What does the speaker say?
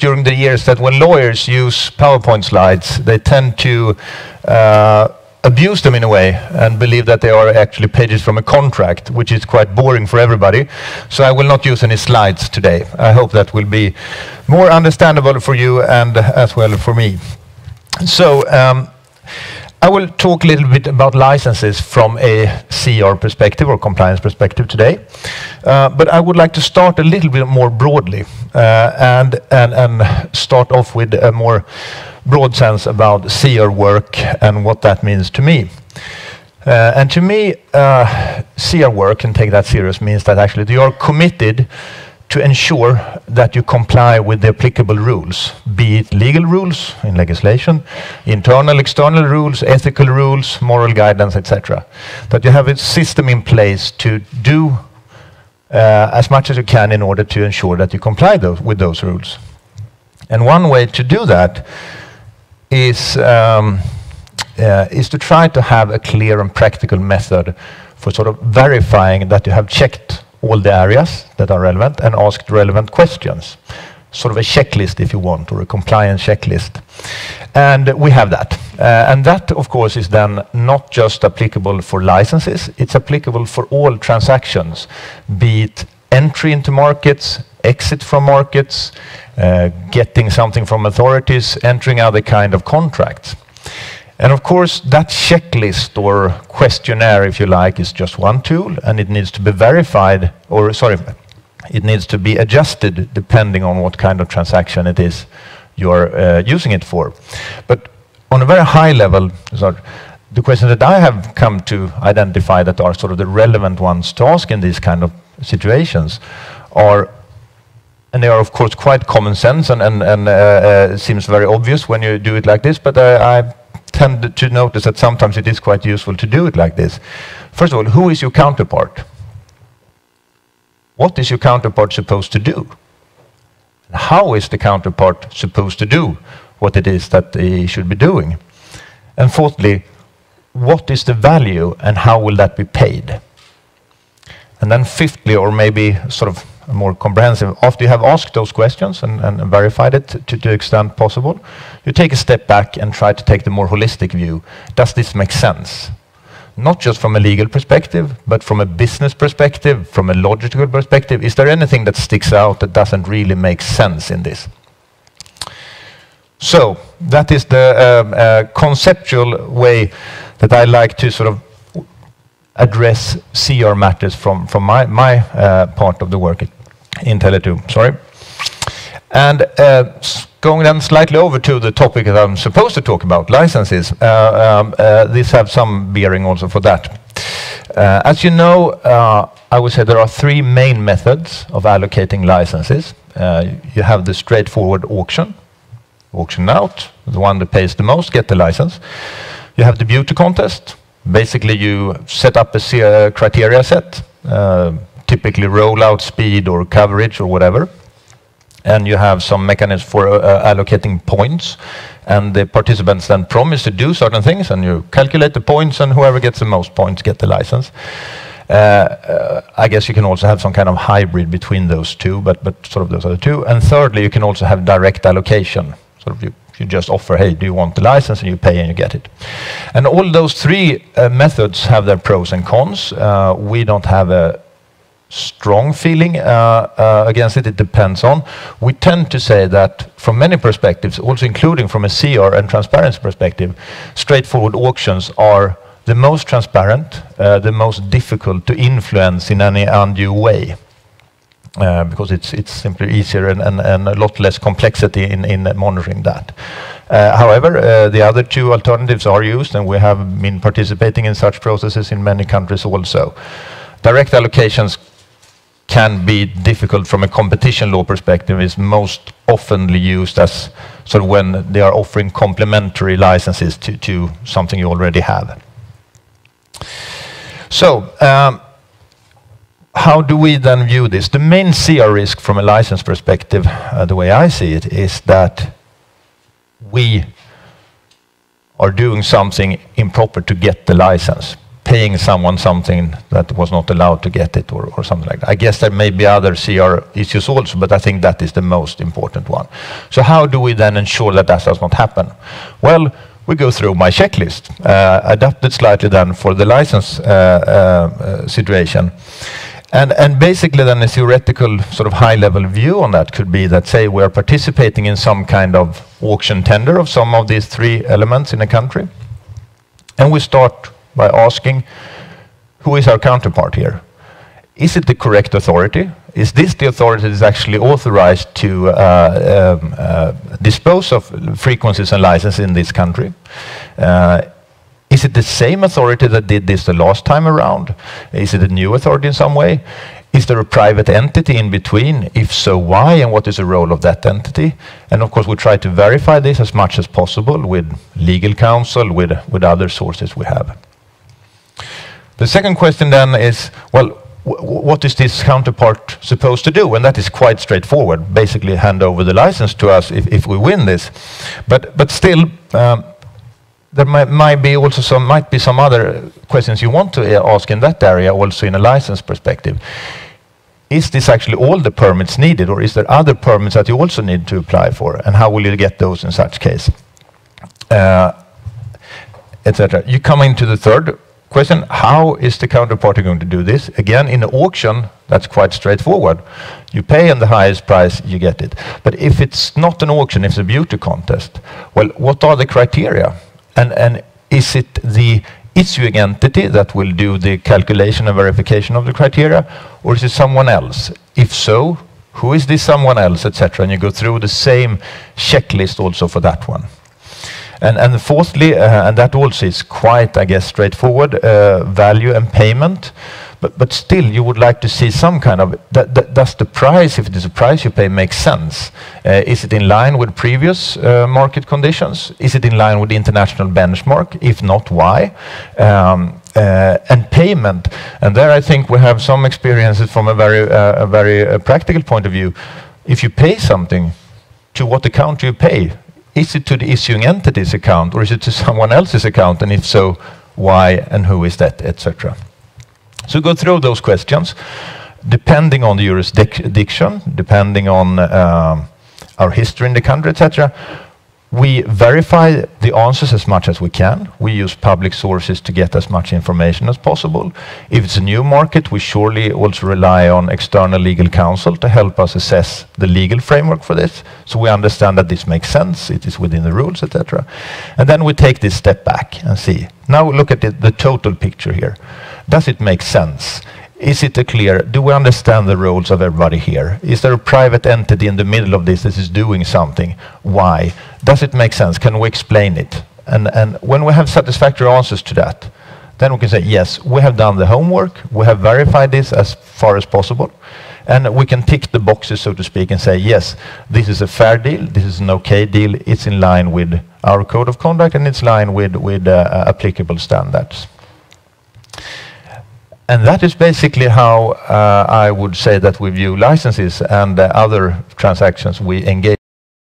during the years that when lawyers use PowerPoint slides, they tend to abuse them in a way and believe that they are actually pages from a contract, which is quite boring for everybody. So I will not use any slides today. I hope that will be more understandable for you and as well for me. So I will talk a little bit about licenses from a CR perspective or compliance perspective today. But I would like to start a little bit more broadly and start off with a more broad sense about CR work and what that means to me. And to me, CR work, and take that serious, means that actually you are committed to ensure that you comply with the applicable rules, be it legal rules in legislation, internal, external rules, ethical rules, moral guidance, etc. That you have a system in place to do as much as you can in order to ensure that you comply with those rules. And one way to do that is to try to have a clear and practical method for sort of verifying that you have checked all the areas that are relevant and asked relevant questions. Sort of a checklist, if you want, or a compliance checklist. And we have that. And that, of course, is then not just applicable for licenses, it's applicable for all transactions, be it entry into markets, exit from markets, getting something from authorities, entering other kind of contracts. And of course, that checklist or questionnaire, if you like, is just one tool, and it needs to be verified, or sorry, it needs to be adjusted depending on what kind of transaction it is you're using it for. But on a very high level, the questions that I have come to identify that are sort of the relevant ones to ask in these kind of situations are, and they are of course quite common sense and seems very obvious when you do it like this, but I tend to notice that sometimes it is quite useful to do it like this. First of all, who is your counterpart? What is your counterpart supposed to do? How is the counterpart supposed to do what it is that he should be doing? And fourthly, what is the value and how will that be paid? And then fifthly, or maybe sort of more comprehensive, after you have asked those questions and verified it to the extent possible, you take a step back and try to take the more holistic view. Does this make sense? Not just from a legal perspective, but from a business perspective, from a logical perspective. Is there anything that sticks out that doesn't really make sense in this? So that is the conceptual way that I like to sort of address CR matters from my part of the work in Tele2. Sorry. And going then slightly over to the topic that I'm supposed to talk about, licenses. This have some bearing also for that. As you know, I would say there are three main methods of allocating licenses. You have the straightforward auction out, the one that pays the most, get the license. You have the beauty contest. Basically, you set up a criteria set, typically rollout speed or coverage or whatever. And you have some mechanism for allocating points. And the participants then promise to do certain things, and you calculate the points, and whoever gets the most points get the license. I guess you can also have some kind of hybrid between those two, but sort of those are the two. And thirdly, you can also have direct allocation. Sort of you just offer, hey, do you want the license? And you pay and you get it. And all those three methods have their pros and cons. We don't have a strong feeling against it. It depends on. We tend to say that from many perspectives, also including from a CR and transparency perspective, straightforward auctions are the most transparent, the most difficult to influence in any undue way. Because it's simply easier and a lot less complexity in monitoring that. However, the other two alternatives are used, and we have been participating in such processes in many countries also. Direct allocations can be difficult from a competition law perspective. Is most often used as sort of when they are offering complementary licenses to something you already have. So, how do we then view this? The main CR risk from a license perspective, the way I see it, is that we are doing something improper to get the license. paying someone something that was not allowed to get it, or something like that. I guess there may be other CR issues also, but I think that is the most important one. So how do we then ensure that that does not happen? Well, we go through my checklist, adapted slightly then for the license situation. And basically then a theoretical sort of high-level view on that could be that, say, we're participating in some kind of auction tender of some of these three elements in a country. And we start by asking, who is our counterpart here? Is it the correct authority? Is this the authority that is actually authorized to dispose of frequencies and licenses in this country? Is it the same authority that did this the last time around? Is it a new authority in some way? Is there a private entity in between? If so, why? And what is the role of that entity? And of course, we try to verify this as much as possible with legal counsel, with other sources we have. The second question then is, well, what is this counterpart supposed to do? And that is quite straightforward. Basically, hand over the license to us if we win this. But still, there might be some other questions you want to ask in that area, also in a license perspective. Is this actually all the permits needed, or is there other permits that you also need to apply for? And how will you get those in such case? Etc. You come into the third question, how is the counterparty going to do this? Again, in an auction, that's quite straightforward. You pay and the highest price, you get it. But if it's not an auction, if it's a beauty contest, well, what are the criteria? And is it the issuing entity that will do the calculation and verification of the criteria, or is it someone else? If so, who is this someone else, etc. And you go through the same checklist also for that one. And fourthly, and that also is quite, I guess, straightforward, value and payment. But still, you would like to see some kind of, does the price, if it is a price you pay, make sense? Is it in line with previous market conditions? Is it in line with the international benchmark? If not, why? And payment, and there I think we have some experiences from a very practical point of view. If you pay something, to what account do you pay? Is it to the issuing entity's account, or is it to someone else's account? And if so, why and who is that, etc. So go through those questions, depending on the jurisdiction, depending on our history in the country, etc. We verify the answers as much as we can. We use public sources to get as much information as possible. If it's a new market, we surely also rely on external legal counsel to help us assess the legal framework for this, so we understand that this makes sense, it is within the rules, etc. And then we take this step back and see. Now look at the total picture here. Does it make sense? Is it clear? Do we understand the roles of everybody here? Is there a private entity in the middle of this that is doing something? Why? Does it make sense? Can we explain it? And when we have satisfactory answers to that, then we can say, yes, we have done the homework, we have verified this as far as possible, and we can tick the boxes, so to speak, and say, yes, this is a fair deal, this is an okay deal, it's in line with our code of conduct, and it's in line with applicable standards. And that is basically how I would say that we view licenses and other transactions we engage